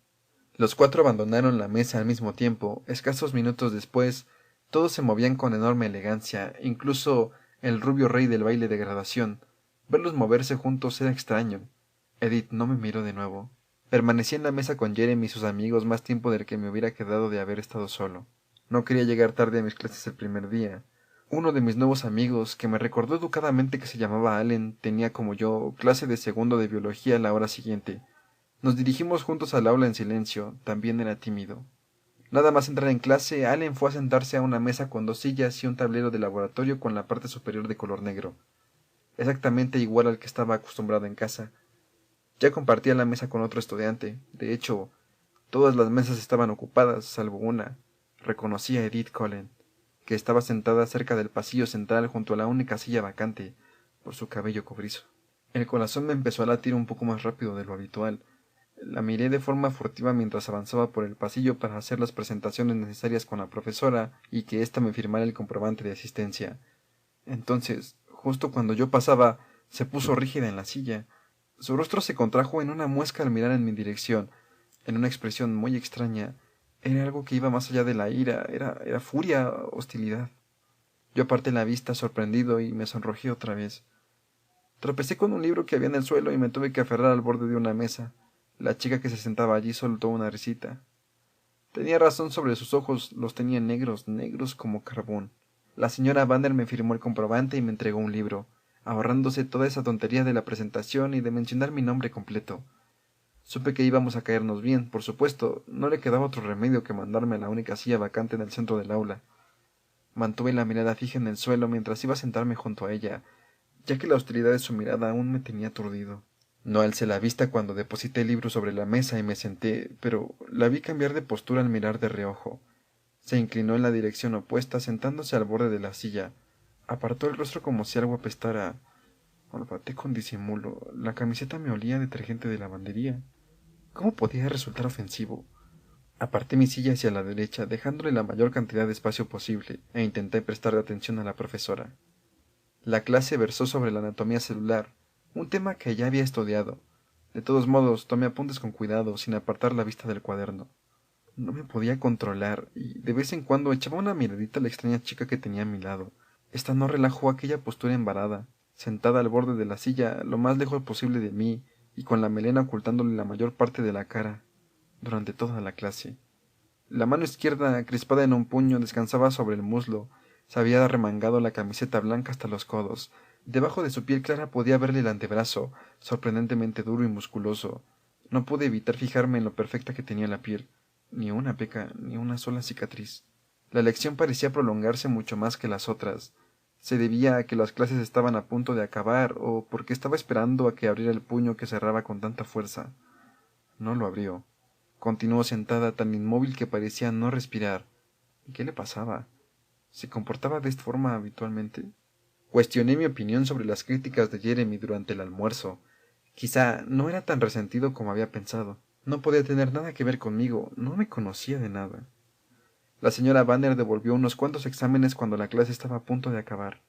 S1: Los 4 abandonaron la mesa al mismo tiempo. Escasos minutos después, todos se movían con enorme elegancia, incluso el rubio rey del baile de graduación. Verlos moverse juntos era extraño. Edith no me miró de nuevo. Permanecí en la mesa con Jeremy y sus amigos más tiempo del que me hubiera quedado de haber estado solo. No quería llegar tarde a mis clases el primer día. Uno de mis nuevos amigos, que me recordó educadamente que se llamaba Allen, tenía como yo clase de segundo de biología la hora siguiente. Nos dirigimos juntos al aula en silencio. También era tímido. Nada más entrar en clase, Allen fue a sentarse a una mesa con 2 sillas y un tablero de laboratorio con la parte superior de color negro, exactamente igual al que estaba acostumbrado en casa. Ya compartía la mesa con otro estudiante. De hecho, todas las mesas estaban ocupadas, salvo una. Reconocí a Edith Cullen, que estaba sentada cerca del pasillo central junto a la única silla vacante, por su cabello cobrizo. El corazón me empezó a latir un poco más rápido de lo habitual. La miré de forma furtiva mientras avanzaba por el pasillo para hacer las presentaciones necesarias con la profesora y que ésta me firmara el comprobante de asistencia. Entonces, justo cuando yo pasaba, se puso rígida en la silla. Su rostro se contrajo en una mueca al mirar en mi dirección, en una expresión muy extraña. Era algo que iba más allá de la ira, era furia, hostilidad. Yo aparté la vista sorprendido y me sonrojé otra vez. Tropecé con un libro que había en el suelo y me tuve que aferrar al borde de una mesa. La chica que se sentaba allí soltó una risita. Tenía razón sobre sus ojos, los tenía negros, negros como carbón. La señora Banner me firmó el comprobante y me entregó un libro, ahorrándose toda esa tontería de la presentación y de mencionar mi nombre completo. Supe que íbamos a caernos bien, por supuesto, no le quedaba otro remedio que mandarme a la única silla vacante en el centro del aula. Mantuve la mirada fija en el suelo mientras iba a sentarme junto a ella, ya que la hostilidad de su mirada aún me tenía aturdido. No alcé la vista cuando deposité el libro sobre la mesa y me senté, pero la vi cambiar de postura al mirar de reojo. Se inclinó en la dirección opuesta, sentándose al borde de la silla. Apartó el rostro como si algo apestara. Olfaté con disimulo. La camiseta me olía a detergente de lavandería. ¿Cómo podía resultar ofensivo? Aparté mi silla hacia la derecha, dejándole la mayor cantidad de espacio posible, e intenté prestar atención a la profesora. La clase versó sobre la anatomía celular, un tema que ya había estudiado. De todos modos, tomé apuntes con cuidado, sin apartar la vista del cuaderno. No me podía controlar, y de vez en cuando echaba una miradita a la extraña chica que tenía a mi lado. Esta no relajó aquella postura embarada, sentada al borde de la silla, lo más lejos posible de mí, y con la melena ocultándole la mayor parte de la cara, durante toda la clase. La mano izquierda, crispada en un puño, descansaba sobre el muslo. Se había remangado la camiseta blanca hasta los codos. Debajo de su piel clara podía verle el antebrazo, sorprendentemente duro y musculoso. No pude evitar fijarme en lo perfecta que tenía la piel. Ni una peca, ni una sola cicatriz. La lección parecía prolongarse mucho más que las otras. Se debía a que las clases estaban a punto de acabar, o porque estaba esperando a que abriera el puño que cerraba con tanta fuerza. No lo abrió. Continuó sentada tan inmóvil que parecía no respirar. ¿Y qué le pasaba? ¿Se comportaba de esta forma habitualmente? Cuestioné mi opinión sobre las críticas de Jeremy durante el almuerzo. Quizá no era tan resentido como había pensado. No podía tener nada que ver conmigo, no me conocía de nada. La señora Banner devolvió unos cuantos exámenes cuando la clase estaba a punto de acabar.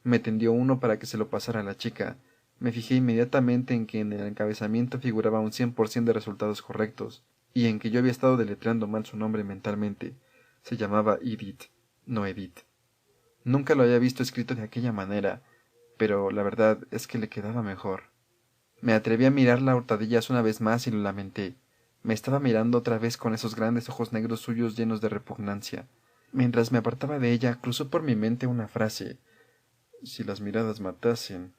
S1: Me tendió uno para que se lo pasara a la chica. Me fijé inmediatamente en que en el encabezamiento figuraba un 100% de resultados correctos, y en que yo había estado deletreando mal su nombre mentalmente. Se llamaba Edith, no Edith. Nunca lo había visto escrito de aquella manera, pero la verdad es que le quedaba mejor. Me atreví a mirar la hurtadillas una vez más y lo lamenté. Me estaba mirando otra vez con esos grandes ojos negros suyos llenos de repugnancia. Mientras me apartaba de ella, cruzó por mi mente una frase. Si las miradas matasen.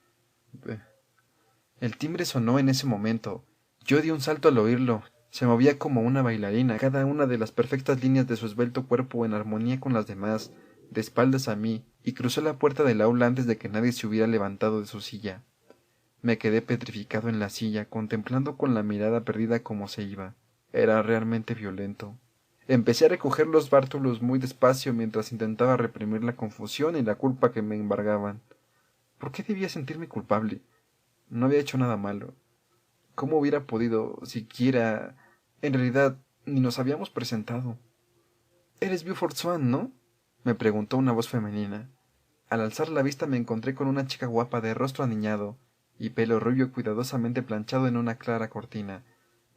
S1: El timbre sonó en ese momento. Yo di un salto al oírlo. Se movía como una bailarina, cada una de las perfectas líneas de su esbelto cuerpo en armonía con las demás, de espaldas a mí, y cruzó la puerta del aula antes de que nadie se hubiera levantado de su silla. Me quedé petrificado en la silla, contemplando con la mirada perdida cómo se iba. Era realmente violento. Empecé a recoger los bártulos muy despacio mientras intentaba reprimir la confusión y la culpa que me embargaban. ¿Por qué debía sentirme culpable? No había hecho nada malo. ¿Cómo hubiera podido, siquiera... En realidad, ni nos habíamos presentado. «Eres Buford Swan, ¿no?», me preguntó una voz femenina. Al alzar la vista me encontré con una chica guapa de rostro aniñado y pelo rubio cuidadosamente planchado en una clara cortina.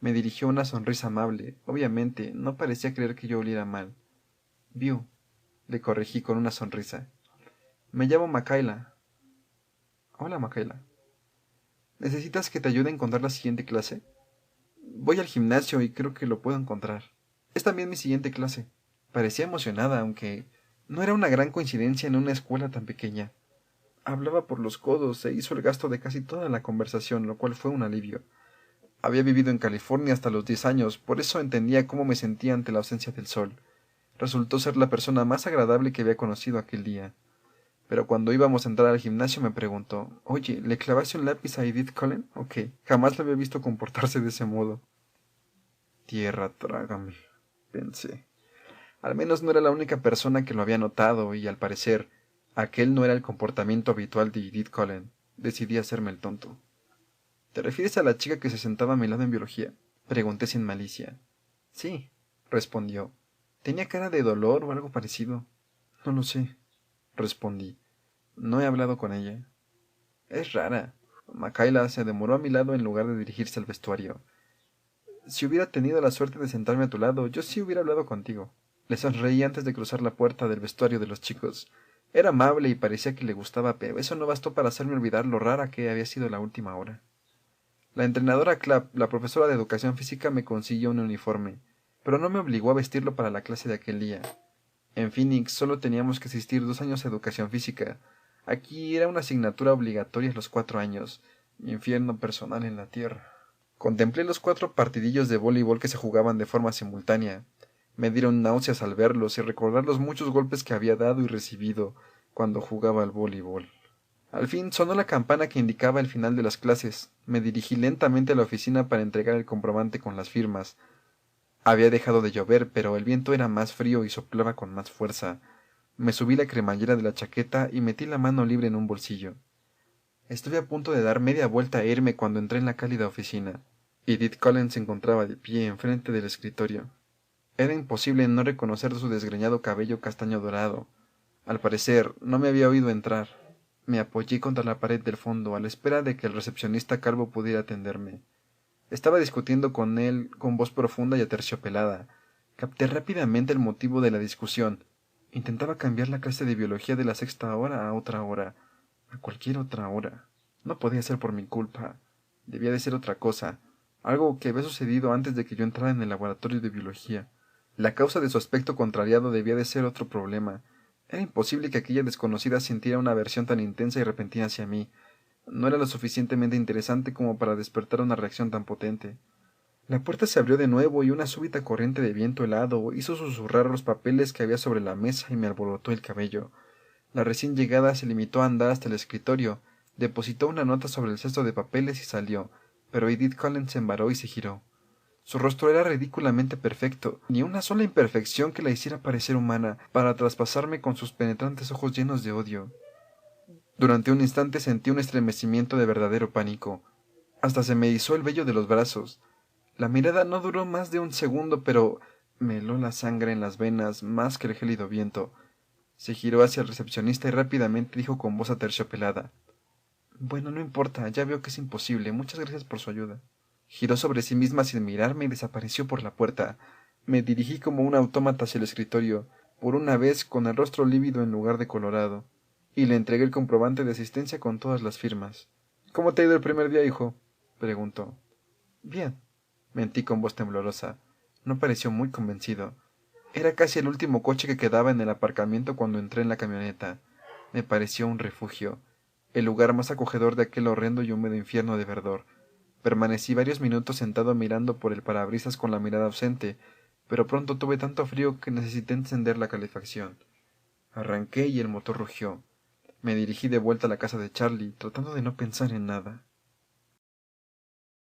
S1: Me dirigió una sonrisa amable. Obviamente, no parecía creer que yo oliera mal. «Beau», le corregí con una sonrisa. «Me llamo Makayla». «Hola, Makayla». «¿Necesitas que te ayude a encontrar la siguiente clase?» «Voy al gimnasio y creo que lo puedo encontrar. Es también mi siguiente clase». Parecía emocionada, aunque no era una gran coincidencia en una escuela tan pequeña. Hablaba por los codos e hizo el gasto de casi toda la conversación, lo cual fue un alivio. Había vivido en California hasta los 10 años, por eso entendía cómo me sentía ante la ausencia del sol. Resultó ser la persona más agradable que había conocido aquel día. Pero cuando íbamos a entrar al gimnasio me preguntó, «Oye, ¿le clavaste un lápiz a Edith Cullen? ¿O qué? Jamás la había visto comportarse de ese modo». «Tierra, trágame», pensé. Al menos no era la única persona que lo había notado y, al parecer, aquel no era el comportamiento habitual de Edith Cullen. Decidí hacerme el tonto. «¿Te refieres a la chica que se sentaba a mi lado en biología?», pregunté sin malicia. «Sí», respondió. «Tenía cara de dolor o algo parecido». «No lo sé», respondí. «No he hablado con ella». «Es rara». Makayla se demoró a mi lado en lugar de dirigirse al vestuario. «Si hubiera tenido la suerte de sentarme a tu lado, yo sí hubiera hablado contigo». Le sonreí antes de cruzar la puerta del vestuario de los chicos. Era amable y parecía que le gustaba, pero eso no bastó para hacerme olvidar lo rara que había sido la última hora. La entrenadora Clapp, la profesora de educación física, me consiguió un uniforme, pero no me obligó a vestirlo para la clase de aquel día. En Phoenix solo teníamos que asistir 2 años a educación física. Aquí era una asignatura obligatoria a los 4 años. Mi infierno personal en la tierra. Contemplé los 4 partidillos de voleibol que se jugaban de forma simultánea. Me dieron náuseas al verlos y recordar los muchos golpes que había dado y recibido cuando jugaba al voleibol. Al fin sonó la campana que indicaba el final de las clases. Me dirigí lentamente a la oficina para entregar el comprobante con las firmas. Había dejado de llover, pero el viento era más frío y soplaba con más fuerza. Me subí la cremallera de la chaqueta y metí la mano libre en un bolsillo. Estuve a punto de dar media vuelta a irme cuando entré en la cálida oficina. Edith Cullen se encontraba de pie enfrente del escritorio. Era imposible no reconocer su desgreñado cabello castaño dorado. Al parecer, no me había oído entrar. Me apoyé contra la pared del fondo, a la espera de que el recepcionista calvo pudiera atenderme. Estaba discutiendo con él con voz profunda y aterciopelada. Capté rápidamente el motivo de la discusión. Intentaba cambiar la clase de biología de la 6ª hora a otra hora, a cualquier otra hora. No podía ser por mi culpa. Debía de ser otra cosa, algo que había sucedido antes de que yo entrara en el laboratorio de biología. La causa de su aspecto contrariado debía de ser otro problema. Era imposible que aquella desconocida sintiera una aversión tan intensa y repentina hacia mí. No era lo suficientemente interesante como para despertar una reacción tan potente. La puerta se abrió de nuevo y una súbita corriente de viento helado hizo susurrar los papeles que había sobre la mesa y me alborotó el cabello. La recién llegada se limitó a andar hasta el escritorio, depositó una nota sobre el cesto de papeles y salió, pero Edith Cullen se embaró y se giró. Su rostro era ridículamente perfecto, ni una sola imperfección que la hiciera parecer humana, para traspasarme con sus penetrantes ojos llenos de odio. Durante un instante sentí un estremecimiento de verdadero pánico. Hasta se me hizo el vello de los brazos. La mirada no duró más de un segundo, pero me heló la sangre en las venas más que el gélido viento. Se giró hacia el recepcionista y rápidamente dijo con voz aterciopelada: «Bueno, no importa, ya veo que es imposible. Muchas gracias por su ayuda». Giró sobre sí misma sin mirarme y desapareció por la puerta. Me dirigí como un autómata hacia el escritorio, por una vez con el rostro lívido en lugar de colorado, y le entregué el comprobante de asistencia con todas las firmas. «¿Cómo te ha ido el primer día, hijo?», preguntó. «Bien», mentí con voz temblorosa. No pareció muy convencido. Era casi el último coche que quedaba en el aparcamiento cuando entré en la camioneta. Me pareció un refugio, el lugar más acogedor de aquel horrendo y húmedo infierno de verdor. Permanecí varios minutos sentado mirando por el parabrisas con la mirada ausente, pero pronto tuve tanto frío que necesité encender la calefacción. Arranqué y el motor rugió. Me dirigí de vuelta a la casa de Charlie, tratando de no pensar en nada.